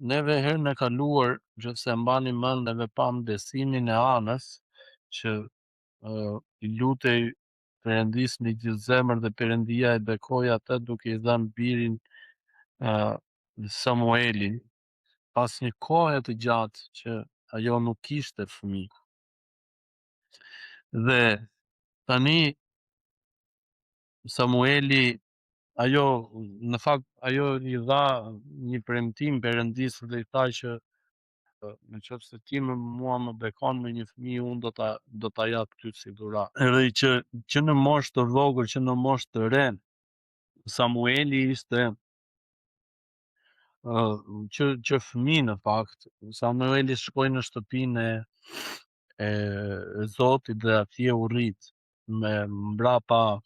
neve herën e kaluar, nëse mbani mend, neve pam besimin e Anës që i lutej Perëndis me gjithë zemër dhe Perëndia e bekoi atë duke i dhënë birin Samuelin pas një kohe të gjatë që ajo nuk kishte fëmijë. Dhe tani Samueli, ajo në fakt ajo i dha një premtim Perëndis dhe i tha që nëse ti mua më bekon me një fëmijë, unë do ta jap ty si dhuratë. Edhe që në moshë të vogël, që në moshë të re, Samueli ishte që fëmijë në fakt. Samueli shkoi në shtëpinë e Zotit dhe atje u rrit me mbrapa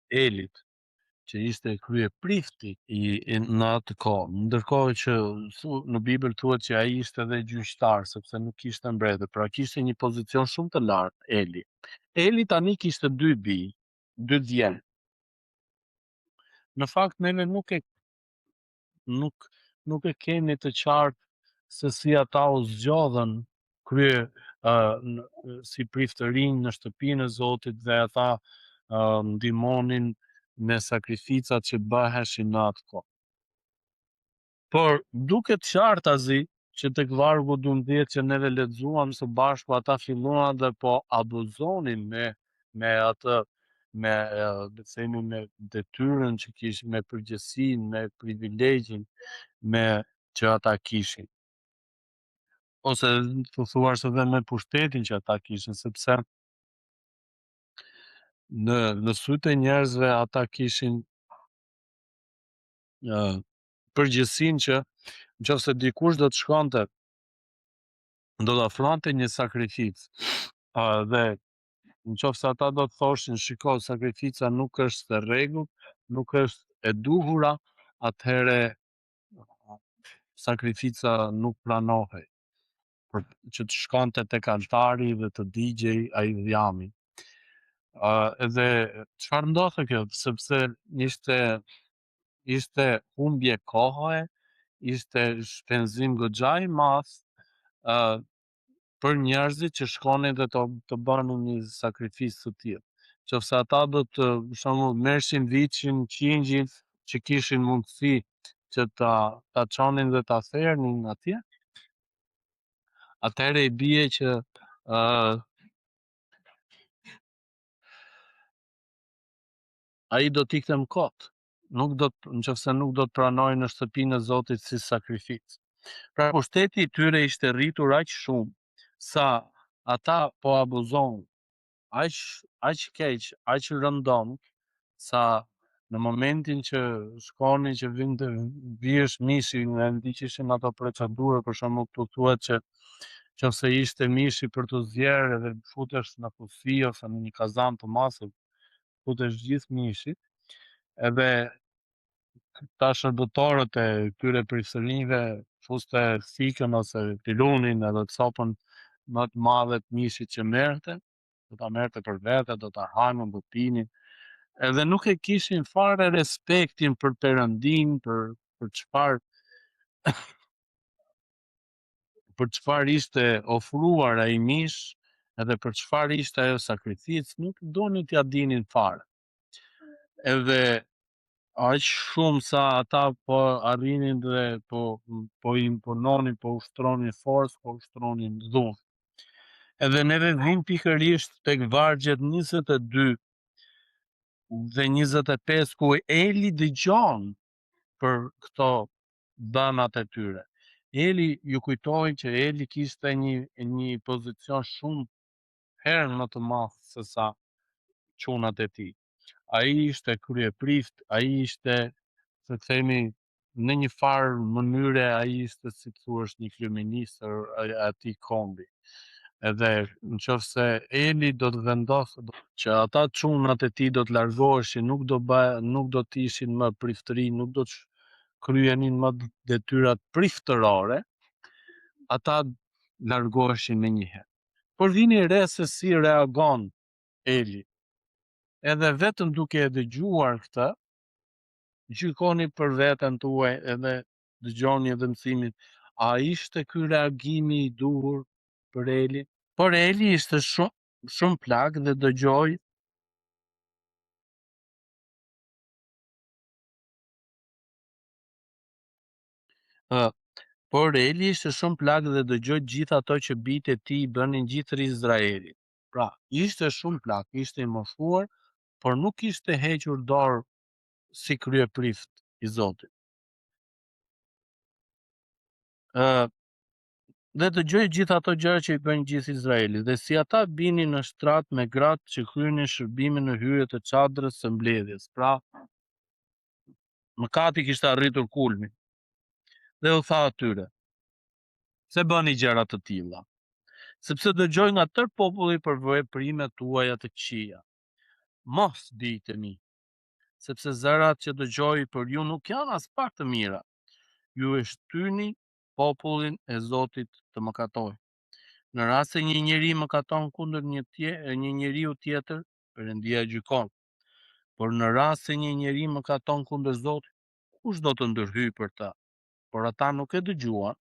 Elit, që ishte kryeprifti në atë kohë. Ndërkohë që në Bibël thuhet që ai ishte edhe gjyqtar, sepse nuk kishte mbretër, pra kishte një pozicion shumë të lartë Eli. Eli tani kishte 2 bij, 2 djem. Në fakt neve nuk e kemi të qartë se si ata u zgjodhen si priftërinj në shtëpinë e Zotit dhe ata ndihmonin me sakrificat që bëheshin në atë kohë. Por duket qartazi që tek vargu 12 që neve lexuam së bashku, ata filluan dhe po abuzonin me atë me me detyrën që kishin, me përgjegjësinë, me privilegjin që ata kishin. Ose të thuash edhe me pushtetin që ata kishin, sepse në sytë e njerëzve ata kishin përgjegjësinë që nëse dikush do të shkonte, do të afronte një sakrificë dhe nëse ata do të thoshin, shiko, sakrifica nuk është e rregullt, nuk është e duhura, atëhere sakrifica nuk pranohej për që të shkonte tek altari dhe të digjej ai dhjami. Edhe çfarë ndodhte kjo? Sepse ishte humbje kohe, ishte shpenzim goxha i madh për njerëzit që shkonin dhe të bënin një sakrificë të tillë. Nëse ata do të, për shembull, merrshin viçin, qingjin që kishin mundësi që ta çonin dhe ta thernin atje, atëherë i bie që ai do t'ikte m'kot. Nëse nuk do të pranoj në shtëpinë e Zotit si sakrificë. Pra pushteti i tyre ishte rritur aq shumë sa ata po abuzonin aq keq, aq rëndom, sa në momentin që shkonin që vinte vjesh mishi dhe ndiqeshin ato procedurë, për shembull këtu thuhet që nëse ishte mishi për të zjerë edhe futesh në kufi ose në një kazan të masur, futesh gjithë mishi, edhe ta shërbëtorët e këtyre priftërinjve fuste thikën ose pilunin edhe copën më të madhe të mishit që merrte, do ta merrte për vete, do ta hanin, do pinin, edhe nuk e kishin fare respektin për Perëndin, për çfarë ishte ofruar ai mish, edhe për çfarë ishte ajo sakrificë, nuk donin t'ja dinin fare. Edhe aq shumë sa ata po arrinin dhe po impononin, po ushtronin forcë, po ushtronin dhunë. Edhe neve vim pikërisht tek vargjet 22 dhe 25 ku Eli dëgjon për këto dhënat e tyre. Eli ju kujtoi që Eli kishte një pozicion shumë herë më të madh se sa çunat e tij. Ai ishte kryeprift, ai ishte, se themi, në një farë mënyre ai ishte, si thuash, një kryeministër atij kombi. Edhe nëse Eli do të vendosë që ata çunat e tij do të largoheshin, nuk do të ishin më priftërinj, nuk do të kryenin më detyrat priftërore, ata largoheshin menjëherë. Por vini re se si reagon Eli. Edhe vetëm duke e dëgjuar këtë, gjykoni për veten tuaj edhe dëgjoni edhe mësimin, a ishte ky reagimi i duhur për Eli? Por Eli ishte shumë plak dhe dëgjoi ë por Eli ishte shumë plak dhe dëgjoi gjithë ato që bijtë e tij bënin gjithë Izraelit. Pra, ishte shumë plak, ishte i moshuar, por nuk ishte hequr dorë si kryeprift i Zotit. Ë dhe dëgjoi gjithë ato gjëra që i bënë gjithë Izraelit, dhe si ata binin në shtrat me gratë që kryenin shërbimin në hyrje të çadrës së mbledhjes. Pra, mëkati kishte arritur kulmin. Dhe u tha atyre: "Pse bëni gjëra të tilla? Sepse dëgjoj nga tërë populli për veprimet tuaja të këqija. Mos bijteni, sepse zërat që dëgjoj për ju nuk janë as pak të mira. Ju e shtyni popullin e Zotit të mëkatojë. Në rast se një njeri mëkaton kundër një njeriu tjetër, Perëndia gjykon. Por në rast se një njeri mëkaton kundër Zotit, kush do të ndërhyjë për ta? Por ata nuk e dëgjuan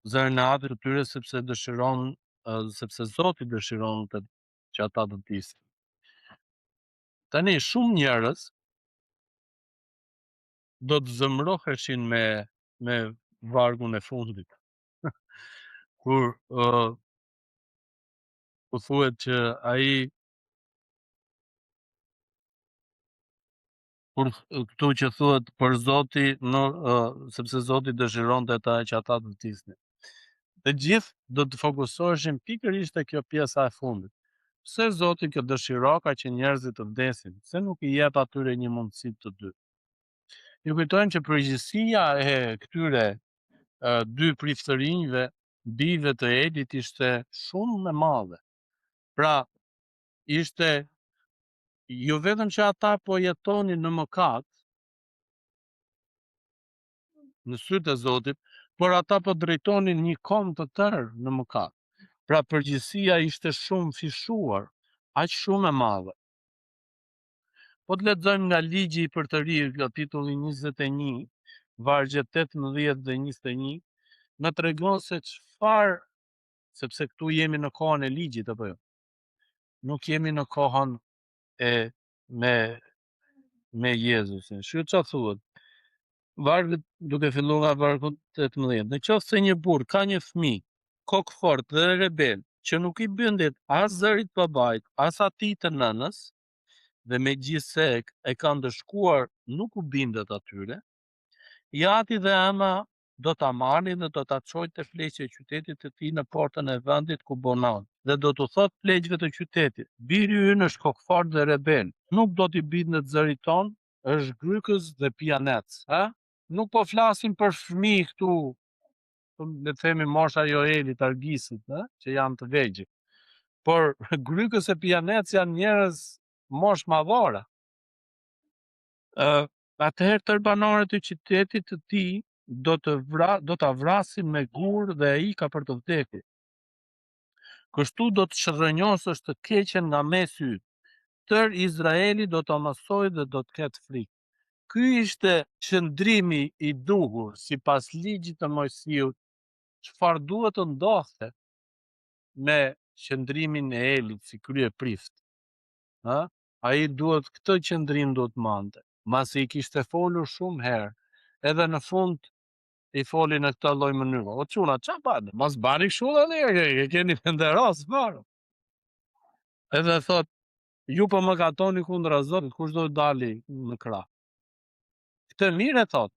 zërin e atit të tyre, sepse Zoti dëshiron që ata të ndisin. Tani shumë njerëz do të zëmroheshin me vargun e fundit. Kur u thuhet që ai kur këtu që thuhet për Zoti, sepse Zoti dëshironte që ata të vdisnin. Të gjithë do të fokusoheshin pikërisht te kjo pjesa e fundit. Pse Zoti kjo dëshiro ka që njerëzit të vdesin? Pse nuk i jep atyre një mundësi të dytë? Ju kujtojmë që përgjegjësia e këtyre dy priftërinjve, bijve të Elit, ishte shumë e madhe. Pra, ishte jo vetëm që ata po jetonin në mëkat në sytë e Zotit, por ata po drejtonin një kom të tërë në mëkat. Pra, përgjegjësia ishte shumë fishuar, aq shumë e madhe. Po të lexojmë nga ligji i përtërir, kapitulli 21, vargjet 18 dhe 21, na tregon se çfarë, sepse këtu jemi në kohën e ligjit apo jo. Nuk jemi në kohën e me Jezusin. Shqiu çfarë thuhet? Vargu duke filluar nga vargu 18. Në qoftë se një burr ka një fëmijë kokfort dhe rebel, që nuk i bindet as zërit babait, as atij të nënës, dhe megjithse e ka ndëshkuar nuk u bindet atyre, jati dhe ema do ta marrin dhe do ta çojnë te pleqja e qytetit të tij në portën e vendit ku bonon. Dhe do t'u thotë pleqjve të qytetit: biri ynë është kokfort dhe rebel, nuk do t'i bindet zërit ton, është grykës dhe pianec. Nuk po flasim për fëmijë këtu, le të themi mosha Joelit, Argisit, që janë të vegjël. Por grykës e pianec janë njerëz moshë madhore. Atëherë tërë banorët e qytetit të tij do ta vrasin me gur dhe ai ka për të vdekur. Kështu do të shërrënjosësh të keqen nga mes yt. Tërë Izraeli do të mësojë dhe do të ketë frikë. Ky ishte qëndrimi i duhur sipas ligjit të Mojsiut. Çfarë duhet të ndodhte me qëndrimin e Elit si kryeprift? Ai duhet këtë qëndrim duhet mante. Masi i kishte folur shumë herë, edhe në fund i foli në këtë lloj mënyre. O çuna, ç'a bani? Mos bani kështu tani, e keni penderos fare. Edhe thot, ju po mëkatoni kundra Zotit, kush do të dali në krah? Këtë mirë e thot,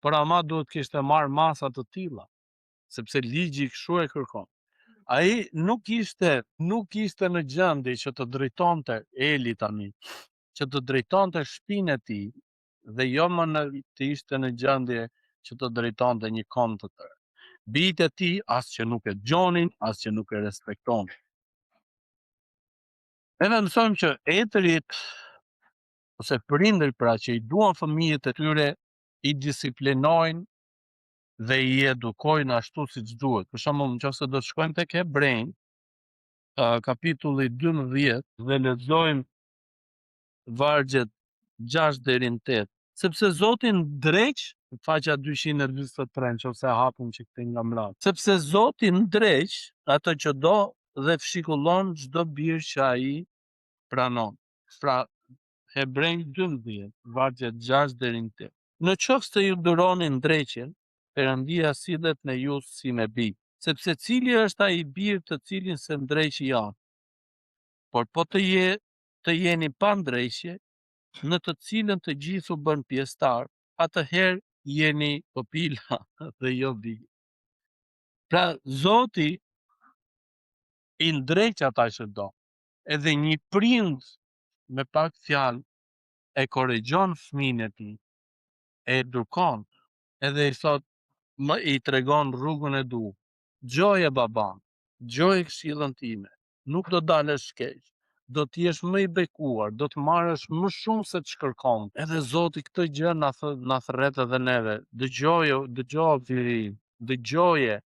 por ama duhet kishte marrë masa të tilla, sepse ligji kështu e kërkon. Ai nuk ishte në gjendje që të drejtonte Eli tani, që të drejtonte shtëpinë e tij, dhe jo më të ishte në gjendje që të drejtonte një kom të tërë. Bijtë e tij as që nuk e dëgjonin, as që nuk e respektonin. Edhe mësojmë që etërit ose prindërit, pra, që i duan fëmijët e tyre, i disiplinojnë dhe i edukojnë ashtu siç duhet. Për shembull, nëse do të shkojmë tek Hebrejnë, kapitulli 12, dhe lexojmë vargjet 6 deri në 8, sepse Zoti ndreq faqja 223 nëse hapum që këtë nga mbrapa. Sepse Zoti ndreq atë që do dhe fshikullon çdo bir që ai pranon. Pra Hebrejnë 12, vargjet 6 deri në 8. Në qoftë se ju duroni ndreqjen, Perëndia sillet në ju si me bij. Sepse cili është ai bir të cilin se ndreqi janë? Por po të jeni pa ndreqje, në të cilën të gjithë u bën pjesëtar, atëherë jeni popila dhe jo bij. Pra Zoti i ndreq ata që do. Edhe një prind me pak fjalë e korrigjon fëmin e tij, e edukon, edhe i thot, i tregon rrugën e duhur. Gjoje baban, gjoje këshillën time, nuk do dalësh keq, do t'jesh më i bekuar, do të marrësh më shumë se ç'kërkon. Edhe Zoti këtë gjë na thret edhe neve. Dëgjo viri, dëgjoje,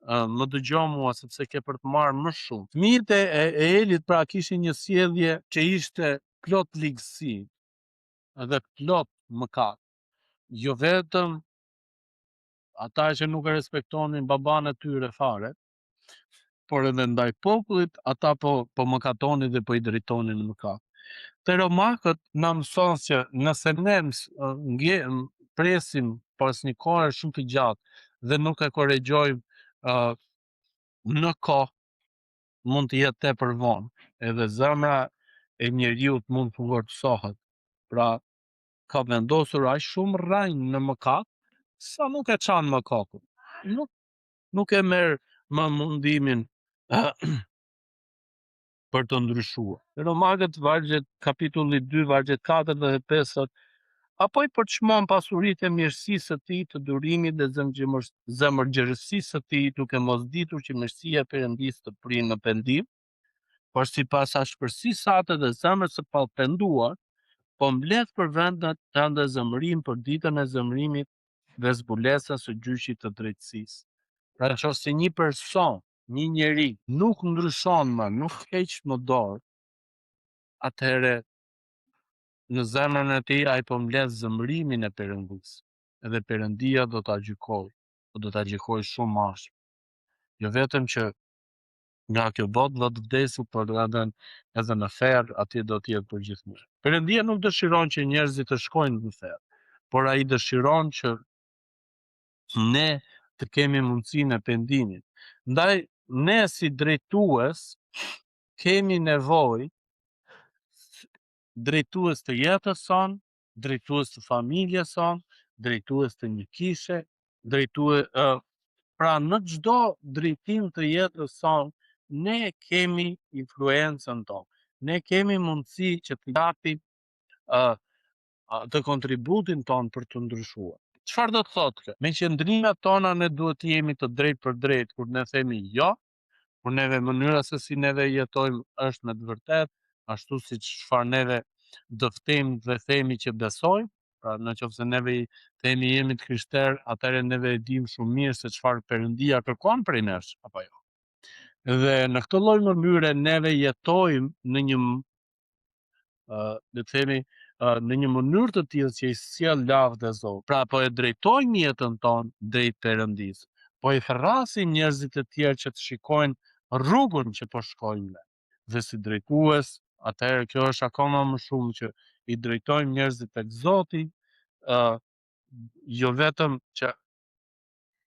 më dëgjo mua sepse ke për të marrë më shumë. Fëmijët e Elit pra kishin një sjellje që ishte plot ligësi edhe plot mëkat. Jo vetëm ata që nuk e respektonin baban e tyre fare, por edhe ndaj popullit ata po mëkatonin dhe po i drejtonin në mëkat. Te romakët na mëson që nëse ne presim pas një kohe shumë të gjatë dhe nuk e korrigjojmë në kohë, mund të jetë tepër vonë, edhe zemra e njeriut mund të ngurtësohet. Pra ka vendosur aq shumë rrajnë në mëkat sa nuk e çan më kokën. Nuk e merr më mundimin për të ndryshuar. Romakët kapitulli 2 vargjet 4 dhe 5 thot: apo i përçmon pasuritë e mirësisë së tij, të durimit dhe zemërgjerësisë së tij, duke mos ditur që mirësia e Perëndisë të prinë në pendim, por sipas ashpërsisë sate dhe zemrës së pallpenduar, po mbledh për vendet tënde zemërim për ditën e zemërimit dhe zbulesën së gjyqit të drejtësisë. Pra nëse një person, një njeri nuk ndryshon më, nuk heq më dorë, atëherë në zemrën e tij ai po mbledh zemërimin e Perëndisë. Edhe Perëndia do ta gjykojë, do ta gjykojë shumë harshë. Jo vetëm që nga kjo botë do të vdesin, por edhe në ferr atje do të jetë për gjithmonë. Perëndia nuk dëshiron që njerëzit të shkojnë në ferr, por ai dëshiron që ne të kemi mundësinë e pendimit. Ndaj ne si drejtues kemi nevojë, drejtues të jetës sonë, drejtues të familjes sonë, drejtues të një kishe, pra në çdo drejtim të jetës sonë ne kemi influencën tonë. Ne kemi mundësi që të japim të kontributin tonë për të ndryshuar. Çfarë do të thotë kjo? Me qëndrimet tona ne duhet të jemi të drejtë për drejtë kur ne themi jo, kur neve mënyra se si neve jetojmë është me të vërtetë, ashtu siç çfarë neve dëftejmë dhe themi që besojmë, pra nëse neve themi jemi të krishterë, atëherë neve e dimë shumë mirë se çfarë Perëndia kërkon prej nesh, apo jo. Dhe në këtë lloj mënyre neve jetojmë në një le të themi në një mënyrë të tillë që i sjell lavdë e Zotit. Pra po e drejtojmë jetën tonë drejt Perëndisë. Po i therrasim njerëzit e tjerë që të shikojnë rrugën që po shkojmë ne. Dhe si drejtues, atëherë kjo është akoma më shumë që i drejtojmë njerëzit tek Zoti, jo vetëm që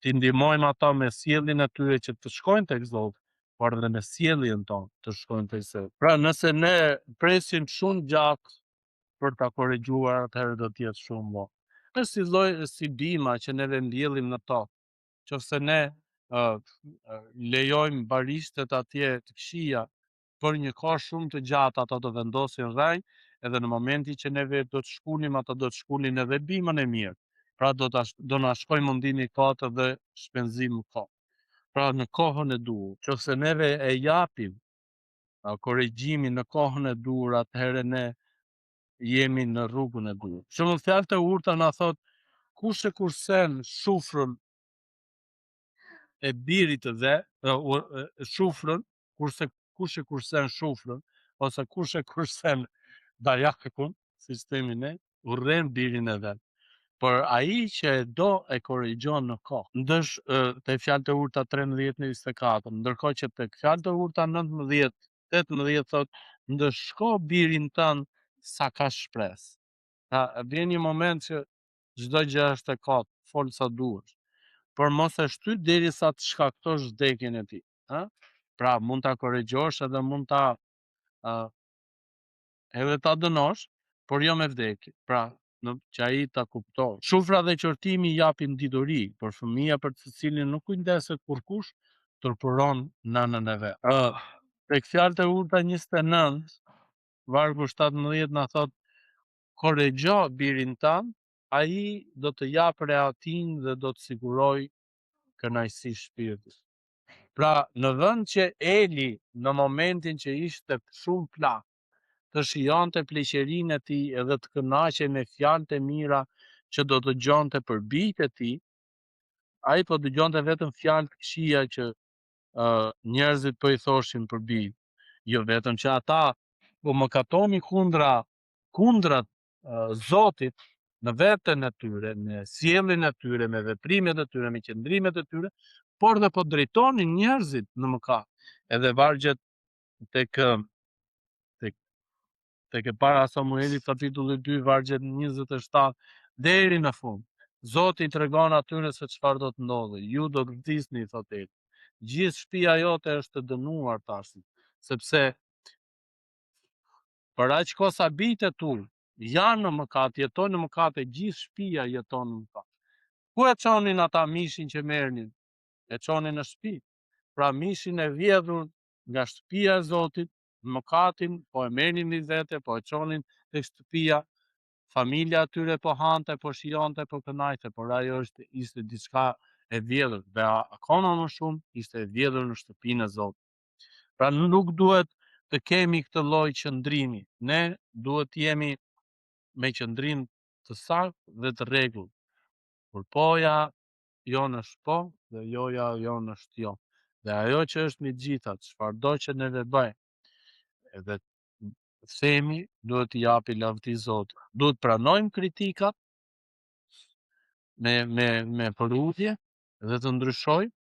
t'i ndihmojmë ata me sjelljen e tyre që të shkojnë tek Zoti, por edhe me sjelljen tonë të shkojnë tek Zoti. Pra nëse ne presim shumë gjatë për ta korrigjuar, atëherë do të jetë shumë vonë. Është si bima që neve mbjellim në tokë. Nëse ne lejojmë barishtet atje të këqija për një kohë shumë të gjatë, ata do vendosin rrej, edhe në momentin që neve do të shkulim, ata do të shkulin edhe bimën e mirë. Pra do na shkojë mundimi kotë dhe shpenzim kohë. Pra në kohën e duhur, nëse neve e japim korrigjimin në kohën e duhur, atëherë ne jemi në rrugën e duhur. Shumë fjalë të urta na thot, kush e kursen shufrën e birit të vet, shufrën, kush e kursen shufrën, ose kush e kursen dajakun, siç themi ne, urren birin e vet. por ai që e do e korrigjon në kohë. Ndësh te fjalët e urta 13 në 24, ndërkohë që tek fjalët e urta 19, 18 thot, ndëshko birin tënd sa ka shpresë. Vjen një moment që çdo gjë është e kotë, fol sa duhesh, por mos e shty derisa të shkaktosh vdekjen e tij, ëh? Pra mund ta korrigjosh edhe mund ta edhe ta dënosh, por jo me vdekje. Pra, që ai ta kuptoj. Shufra dhe qortimi japin dituri, por fëmia për të cilin nuk kujdeset kurkush, turpuron nënën e vet. Tek fjalët e urta 29, vargu 17 na thot, korrigjo birin tënd, ai do të jap rehatin dhe do të siguroj kënaqësi shpirtit. Pra, në vend që Eli në momentin që ishte shumë plak, të shijonte pleqërinë e tij edhe të kënaqej me fjalët e mira që do të dëgjonte për bijtë e tij, ai po dëgjonte vetëm fjalë të këqija që njerëzit po i thoshin për bijtë. Jo vetëm që ata po mëkatonin kundra Zotit në veten e tyre, në sjelljen e tyre, me veprimet e tyre, me qëndrimet e tyre, por dhe po drejtonin njerëzit në mëkat. Edhe vargjet tek e para Samuelit kapitulli 2 vargjet 27 deri në fund. Zoti i tregon atyre se çfarë do të ndodhë. Ju do të vdisni, thot Eli. Gjithë shtëpia jote është e dënuar tash, sepse për aq kohë sa bijtë tu janë në mëkat, jetojnë në mëkat, e gjithë shtëpia jeton në mëkat. Ku e çonin ata mishin që merrnin? E çonin në shtëpi. Pra mishin e vjedhur nga shtëpia e Zotit, mëkatin, po e merrnin me vete, po e çonin tek shtëpia, familja atyre po hante, po shijonte, po kënaqte, por ajo ishte diçka e vjedhur, dhe akoma më shumë ishte e vjedhur në shtëpinë e Zotit. Pra nuk duhet të kemi këtë lloj qëndrimi. Ne duhet të jemi me qëndrim të saktë dhe të rregullt. Kur poja jonë është po dhe joja jonë është jo. Dhe ajo që është me gjithat, çfarëdo që neve bëjmë, edhe themi, duhet t'i japi lavdi Zotit. Duhet pranojmë kritikat me përujtje dhe të ndryshojmë.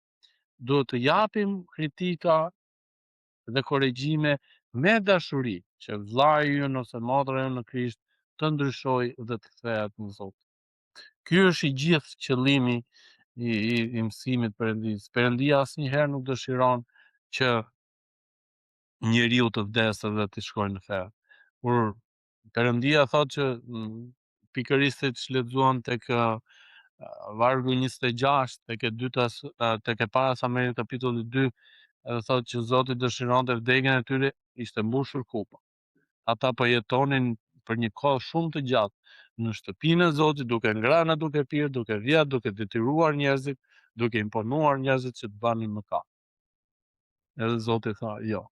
Duhet të japim kritika dhe korrigjime me dashuri, që vllai ynë ose motra ynë në Krisht të ndryshojë dhe të kthehet në Zot. Ky është i gjithë qëllimi i mësimit Perëndis. Perëndia asnjëherë nuk dëshiron që njeriu të vdesë dhe të shkojë në ferr. Kur Perëndia thotë që pikërisht siç lexuam tek vargu 26 tek e para Samuelit kapitulli 2, edhe thotë që Zoti dëshironte vdekjen e tyre, ishte mbushur kupa. Ata po jetonin për një kohë shumë të gjatë në shtëpinë e Zotit, duke ngrënë, duke pirë, duke vjedhur, duke detyruar njerëzit, duke imponuar njerëzit që të banin mëkat. Edhe Zoti tha, jo.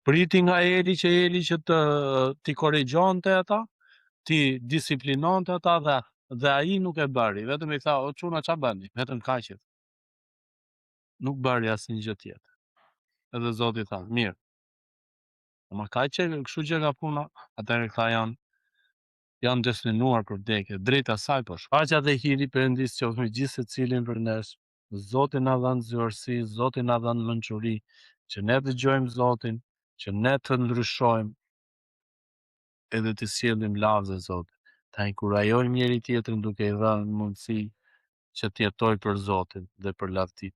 Priti nga Eli që t'i korrigjonte ata, t'i disiplinonte ata dhe ai nuk e bëri, vetëm i tha, o çuna ç'a bëni? Vetëm kaq. Nuk bëri asnjë gjë tjetër. Edhe Zoti tha, mirë. Ma kaq kështu që nga puna, atëherë këta janë destinuar për vdekje, drejt asaj po. Paqja dhe hiri i Perëndis qoftë me gjithë secilin për nesh. Zoti na dhan zgjuarsi, Zoti na dhan mençuri, që ne dëgjojmë Zotin, që ne të ndryshojmë edhe të sjellim lavdë Zotit. Ta inkurajojmë njëri tjetrin duke i dhënë mundësi që të jetojë për Zotin dhe për lavditë.